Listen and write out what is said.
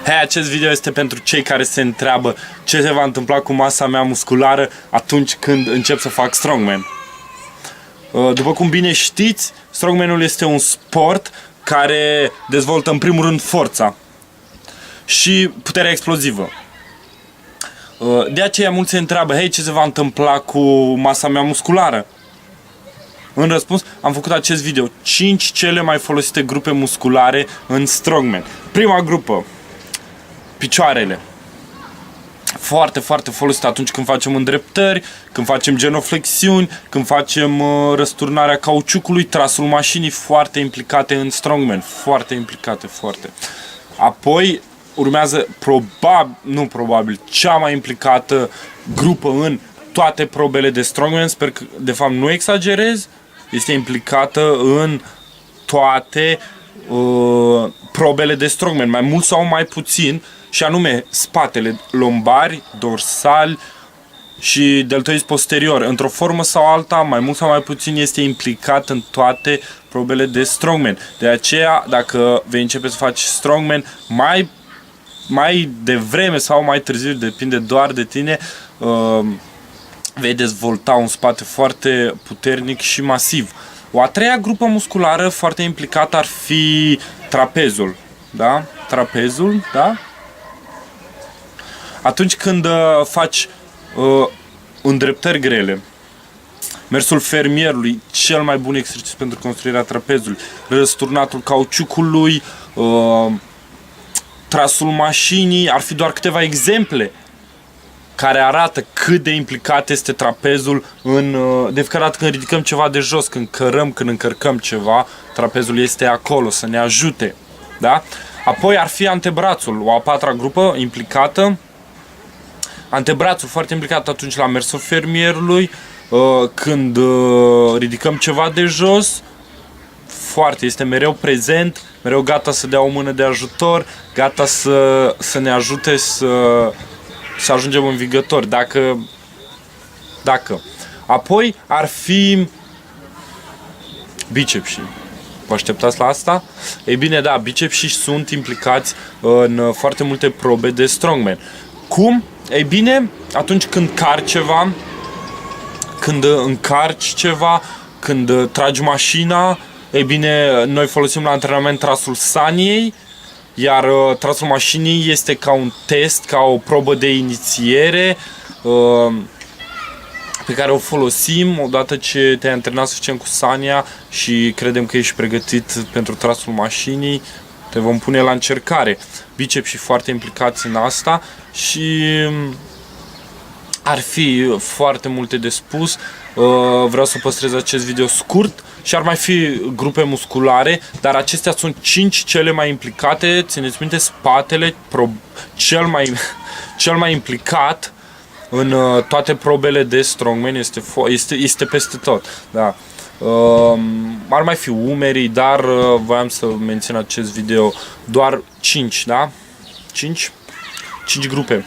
Hei, acest video este pentru cei care se întreabă ce se va întâmpla cu masa mea musculară atunci când încep să fac strongman. După cum bine știți, strongmanul este un sport care dezvoltă în primul rând forța și puterea explozivă. De aceea mulți se întreabă, hei, ce se va întâmpla cu masa mea musculară? În răspuns, am făcut acest video, 5 cele mai folosite grupe musculare în strongman. Prima grupă, picioarele. Foarte, foarte folosită atunci când facem îndreptări, când facem genoflexiuni, când facem răsturnarea cauciucului, trasul mașinii, foarte implicate în strongman. Foarte implicate, foarte. Apoi urmează probabil cea mai implicată grupă în toate probele de strongman. Sper că, de fapt, nu exagerez. Este implicată în toate probele de strongman, mai mult sau mai puțin, și anume spatele, lombari, dorsali și deltoizi posterior. Într-o formă sau alta, mai mult sau mai puțin, este implicat în toate probele de strongman. De aceea, dacă vei începe să faci strongman mai devreme sau mai târziu, depinde doar de tine, vei dezvolta un spate foarte puternic și masiv. O a treia grupă musculară foarte implicată ar fi trapezul. Da? Trapezul, da? Atunci când faci îndreptări grele, mersul fermierului, cel mai bun exercițiu pentru construirea trapezului, răsturnatul cauciucului, trasul mașinii, ar fi doar câteva exemple care arată cât de implicat este trapezul de fiecare dată când ridicăm ceva de jos, când cărăm, când încărcăm ceva, trapezul este acolo să ne ajute. Da? Apoi ar fi antebrațul, o a patra grupă implicată. Antebrațul foarte implicat atunci la mersul fermierului, când ridicăm ceva de jos, este mereu prezent, mereu gata să dea o mână de ajutor, gata să ne ajute să ajungem învingători, dacă. Apoi ar fi bicepsii. Vă așteptați la asta? Ei bine, da, bicepsii sunt implicați în foarte multe probe de strongman. Cum? Ei bine, atunci când cari ceva, când încarci ceva, când tragi mașina, ei bine, noi folosim la antrenament trasul saniei, iar trasul mașinii este ca un test, ca o probă de inițiere pe care o folosim odată ce te-ai antrenat suficient cu sania și credem că ești pregătit pentru trasul mașinii, te vom pune la încercare. Bicepsii foarte implicați în asta și ar fi foarte multe de spus. Vreau să păstrez acest video scurt și ar mai fi grupe musculare, dar acestea sunt 5 cele mai implicate. Țineți minte, spatele cel mai implicat în toate probele de strongman, este peste tot. Da. Ar mai fi umerii, dar voiam să mențin acest video doar 5, da? 5 grupe.